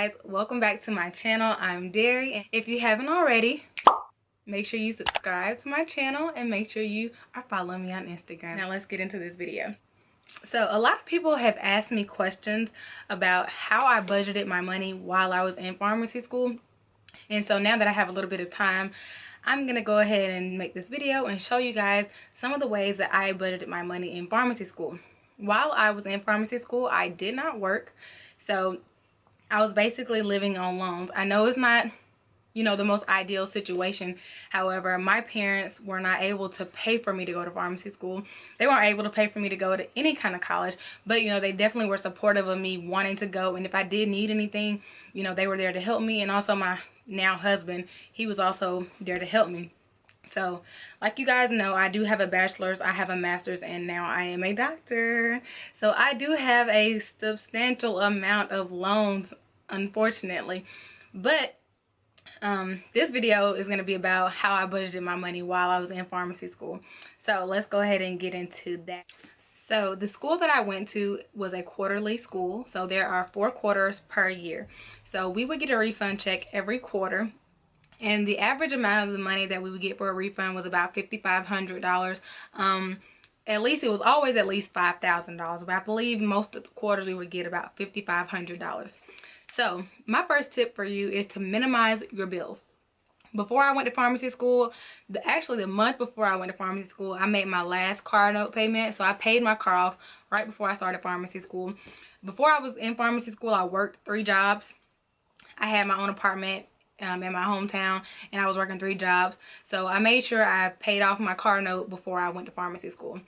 guys, welcome back to my channel. I'm Derri, and if you haven't already, make sure you subscribe to my channel and make sure you are following me on Instagram. Now let's get into this video. So a lot of people have asked me questions about how I budgeted my money while I was in pharmacy school, and so now that I have a little bit of time, I'm gonna go ahead and make this video and show you guys some of the ways that I budgeted my money in pharmacy school. While I was in pharmacy school, I did not work, so I was basically living on loans. I know it's not, the most ideal situation. However, my parents were not able to pay for me to go to pharmacy school. They weren't able to pay for me to go to any kind of college, but they definitely were supportive of me wanting to go. And if I did need anything, they were there to help me. And also my now husband, he was also there to help me. So like you guys know, I do have a bachelor's, I have a master's, and now I am a doctor. So I do have a substantial amount of loans, unfortunately. But this video is going to be about how I budgeted my money while I was in pharmacy school. So let's go ahead and get into that. So the school that I went to was a quarterly school. So there are 4 quarters per year. So we would get a refund check every quarter. And the average amount of the money that we would get for a refund was about $5,500. At least it was always at least $5,000, but I believe most of the quarters we would get about $5,500. So my first tip for you is to minimize your bills. Before I went to pharmacy school, actually the month before I went to pharmacy school, I made my last car note payment. So I paid my car off right before I started pharmacy school. Before I was in pharmacy school, I worked 3 jobs. I had my own apartment in my hometown, and I was working 3 jobs. So I made sure I paid off my car note before I went to pharmacy school.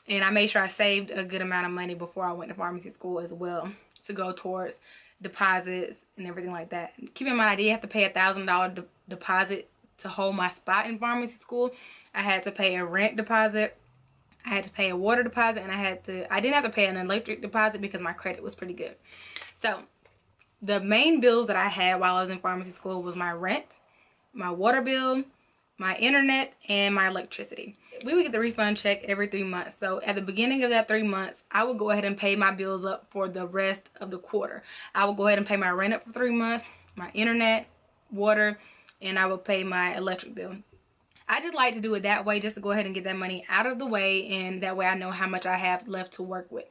And I made sure I saved a good amount of money before I went to pharmacy school as well, to go towards deposits and everything like that. Keep in mind, I did have to pay a $1,000 deposit to hold my spot in pharmacy school. I had to pay a rent deposit, I had to pay a water deposit, and I didn't have to pay an electric deposit because my credit was pretty good. So the main bills that I had while I was in pharmacy school was my rent, my water bill, my internet, and my electricity. We would get the refund check every 3 months. So at the beginning of that 3 months, I would go ahead and pay my bills up for the rest of the quarter. I would go ahead and pay my rent up for 3 months, my internet, water, and I would pay my electric bill. I just like to do it that way, just to go ahead and get that money out of the way, and that way I know how much I have left to work with.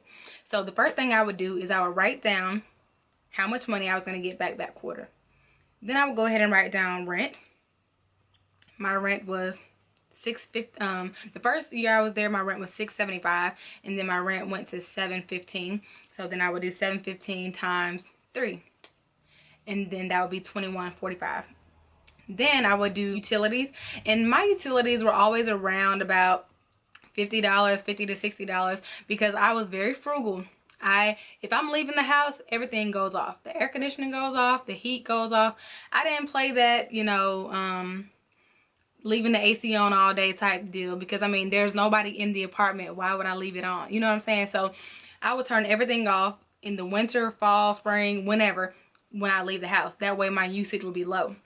So the first thing I would do is I would write down how much money I was going to get back that quarter. Then I would go ahead and write down rent. My rent was $650. The first year I was there, my rent was $675, and then my rent went to $715. So then I would do $715 times 3, and then that would be $21.45. Then I would do utilities, and my utilities were always around about $50, $50 to $60, because I was very frugal. If I'm leaving the house, everything goes off. The air conditioning goes off, the heat goes off. I didn't play that, leaving the AC on all day type deal, because I mean, there's nobody in the apartment. Why would I leave it on? You know what I'm saying? So I would turn everything off in the winter, fall, spring, whenever, when I leave the house. That way my usage will be low.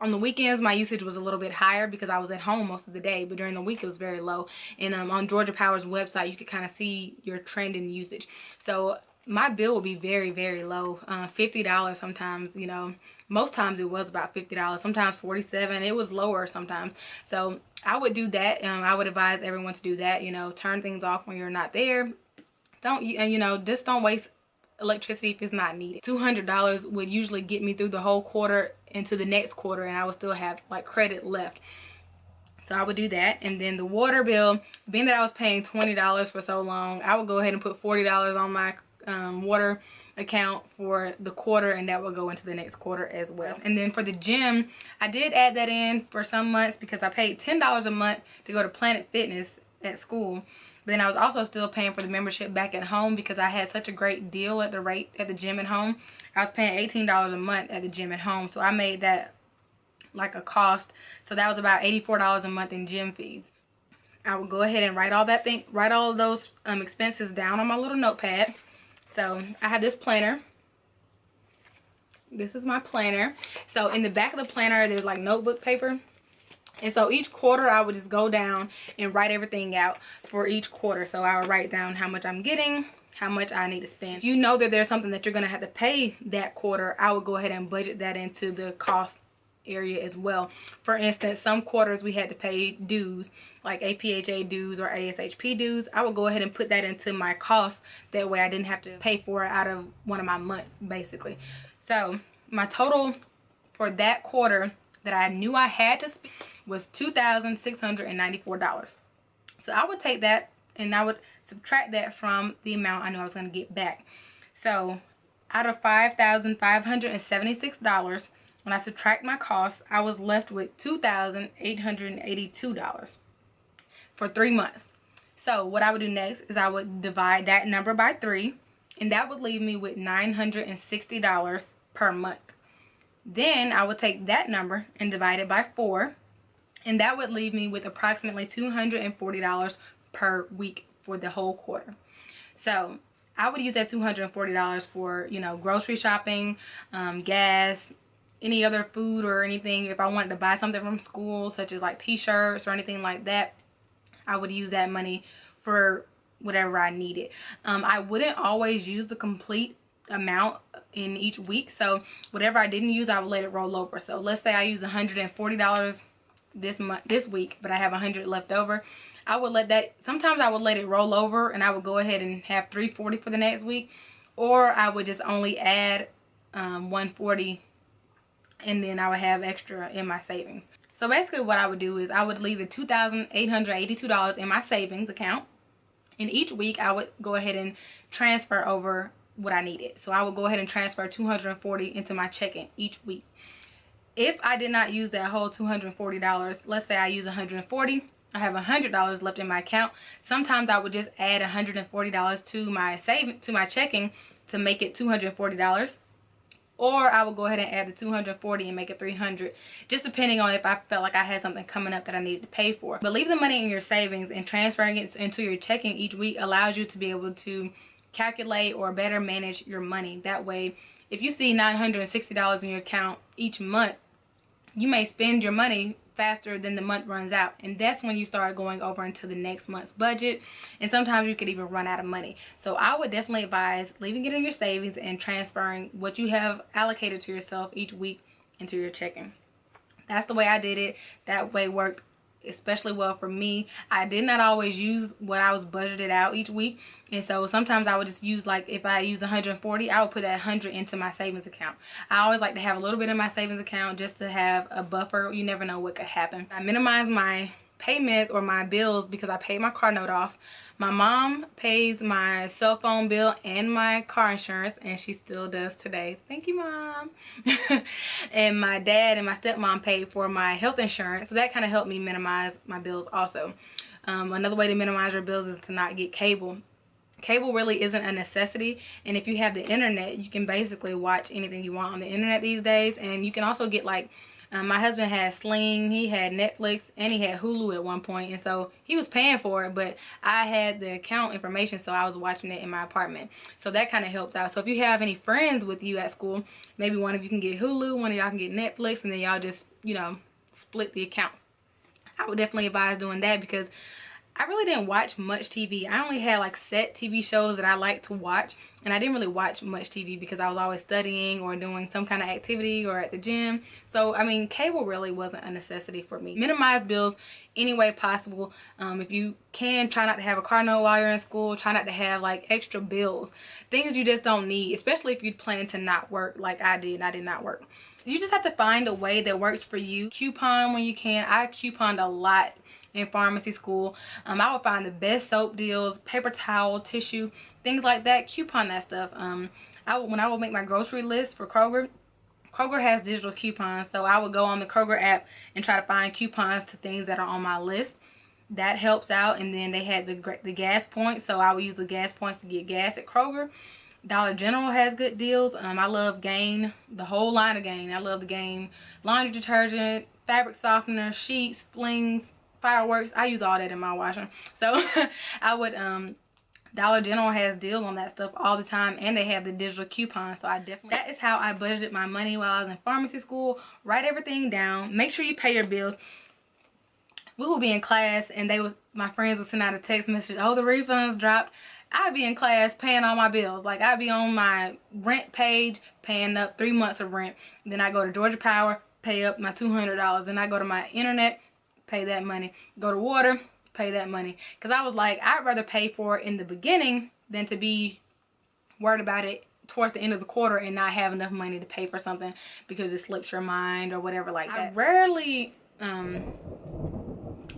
On the weekends, my usage was a little bit higher because I was at home most of the day, but during the week it was very low. And on Georgia Power's website, you could kind of see your trend in usage. So my bill would be very, very low, $50 sometimes. Most times it was about $50, sometimes $47. It was lower sometimes. So I would do that. I would advise everyone to do that. Turn things off when you're not there. Just don't waste electricity if it's not needed. $200 would usually get me through the whole quarter into the next quarter, and I would still have like credit left. So I would do that. And then the water bill, being that I was paying $20 for so long, I would go ahead and put $40 on my water account for the quarter, and that will go into the next quarter as well. And then for the gym, I did add that in for some months because I paid $10 a month to go to Planet Fitness at school. But then I was also still paying for the membership back at home because I had such a great deal at the gym at home. I was paying $18 a month at the gym at home, so I made that like a cost. So that was about $84 a month in gym fees. I would go ahead and write all of those expenses down on my little notepad. So I have this planner. This is my planner. So in the back of the planner, there's like notebook paper. And so each quarter I would just go down and write everything out for each quarter. So I would write down how much I'm getting, how much I need to spend. If you know that there's something that you're going to have to pay that quarter, I would go ahead and budget that into the cost area as well. For instance, some quarters we had to pay dues like APHA dues or ASHP dues. I would go ahead and put that into my costs. That way I didn't have to pay for it out of one of my months, basically. So my total for that quarter that I knew I had to spend was $2,694. So I would take that and I would subtract that from the amount I knew I was going to get back. So out of $5,576, when I subtract my costs, I was left with $2,882 for 3 months. So what I would do next is I would divide that number by 3, and that would leave me with $960 per month. Then I would take that number and divide it by 4, and that would leave me with approximately $240 per week for the whole quarter. So I would use that $240 for, you know, grocery shopping, gas, any other food or anything. If I wanted to buy something from school, such as like t-shirts or anything like that, I would use that money for whatever I needed. I wouldn't always use the complete amount in each week. So whatever I didn't use, I would let it roll over. So let's say I use $140 this week, but I have 100 left over. I would let that, sometimes I would let it roll over and I would go ahead and have $340 for the next week, or I would just only add $140 and then I would have extra in my savings. So basically what I would do is I would leave the $2,882 in my savings account, and each week I would go ahead and transfer over what I needed. So I would go ahead and transfer $240 into my checking each week. If I did not use that whole $240, let's say I use $140, I have $100 left in my account. Sometimes I would just add $140 to my checking to make it $240. Or I would go ahead and add the $240 and make it $300, just depending on if I felt like I had something coming up that I needed to pay for. But leave the money in your savings, and transferring it into your checking each week allows you to be able to calculate or better manage your money. That way, if you see $960 in your account each month, you may spend your money faster than the month runs out, and that's when you start going over into the next month's budget, and sometimes you could even run out of money. So I would definitely advise leaving it in your savings and transferring what you have allocated to yourself each week into your checking. That's the way I did it. That way worked especially well for me. I did not always use what I was budgeted out each week, and so sometimes I would just use, like, if I use $140, I would put that 100 into my savings account. I always like to have a little bit in my savings account just to have a buffer. You never know what could happen. I minimize my payments or my bills because I paid my car note off. My mom pays my cell phone bill and my car insurance, and she still does today. Thank you, Mom. And my dad and my stepmom paid for my health insurance, so that kind of helped me minimize my bills also. Another way to minimize your bills is to not get cable. Cable really isn't a necessity, and if you have the internet, you can basically watch anything you want on the internet these days. And you can also get, like, my husband had Sling, he had Netflix, and he had Hulu at one point, and so he was paying for it, but I had the account information, so I was watching it in my apartment. So that kind of helps out. So if you have any friends with you at school, maybe one of you can get Hulu, one of y'all can get Netflix, and then y'all just, you know, split the accounts. I would definitely advise doing that because I really didn't watch much TV. I only had like set TV shows that I like to watch, and I didn't really watch much TV because I was always studying or doing some kind of activity or at the gym. So I mean, cable really wasn't a necessity for me. Minimize bills any way possible. If you can, try not to have a car note while you're in school. Try not to have like extra bills, things you just don't need, especially if you plan to not work like I did. I did not work. You just have to find a way that works for you. Coupon when you can. I couponed a lot in pharmacy school. I would find the best soap deals, paper towel, tissue, things like that. Coupon that stuff. When I would make my grocery list for Kroger has digital coupons, so I would go on the Kroger app and try to find coupons to things that are on my list. That helps out. And then they had the gas points, so I would use the gas points to get gas at Kroger. Dollar General has good deals. I love Gain, the whole line of Gain. I love the Gain laundry detergent, fabric softener, sheets, flings, fireworks. I use all that in my washer. So I would Dollar General has deals on that stuff all the time, and they have the digital coupons. So that is how I budgeted my money while I was in pharmacy school. Write everything down. Make sure you pay your bills. We will be in class, and my friends would send out a text message, oh, the refunds dropped. I'd be in class paying all my bills. Like, I'd be on my rent page paying up 3 months of rent. Then I go to Georgia Power, pay up my $200. Then I go to my internet, pay that money. Go to water, pay that money. Because I was like, I'd rather pay for it in the beginning than to be worried about it towards the end of the quarter and not have enough money to pay for something because it slips your mind or whatever like that.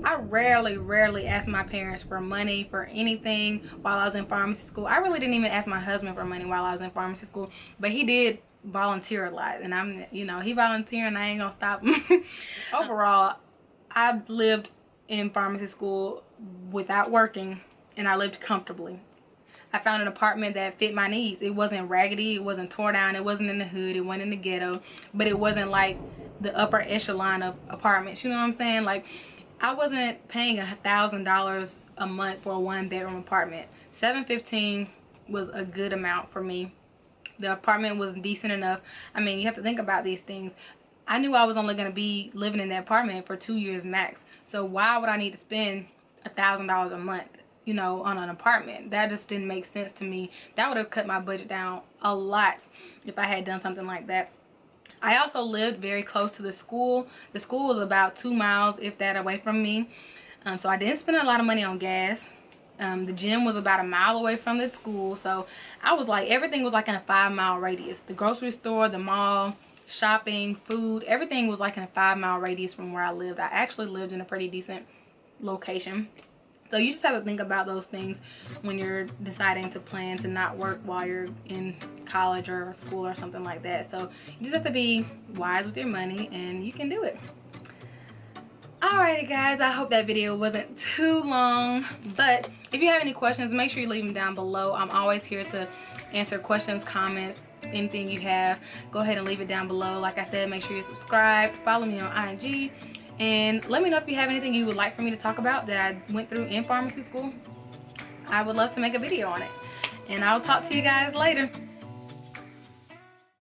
I rarely asked my parents for money for anything while I was in pharmacy school. I really didn't even ask my husband for money while I was in pharmacy school, but he did volunteer a lot, and I'm, you know, he volunteering, I ain't gonna stop him. Overall, I lived in pharmacy school without working, and I lived comfortably. I found an apartment that fit my needs. It wasn't raggedy, it wasn't torn down, it wasn't in the hood, it wasn't in the ghetto, but it wasn't like the upper echelon of apartments, you know what I'm saying? Like, I wasn't paying $1,000 a month for a 1-bedroom apartment. $715 was a good amount for me. The apartment was decent enough. I mean, you have to think about these things. I knew I was only going to be living in that apartment for 2 years max. So why would I need to spend $1,000 a month, you know, on an apartment? That just didn't make sense to me. That would have cut my budget down a lot if I had done something like that. I also lived very close to the school. The school was about 2 miles, if that, away from me. So I didn't spend a lot of money on gas. The gym was about 1 mile away from the school. So I was like, everything was like in a 5-mile radius. The grocery store, the mall, shopping, food, everything was like in a 5-mile radius from where I lived. I actually lived in a pretty decent location. So you just have to think about those things when you're deciding to plan to not work while you're in college or school or something like that. So you just have to be wise with your money, and you can do it. Alrighty guys, I hope that video wasn't too long, but if you have any questions, make sure you leave them down below. I'm always here to answer questions, comments, anything you have. Go ahead and leave it down below. Like I said, make sure you're subscribed, follow me on IG, and let me know if you have anything you would like for me to talk about that I went through in pharmacy school. I would love to make a video on it. And I'll talk to you guys later.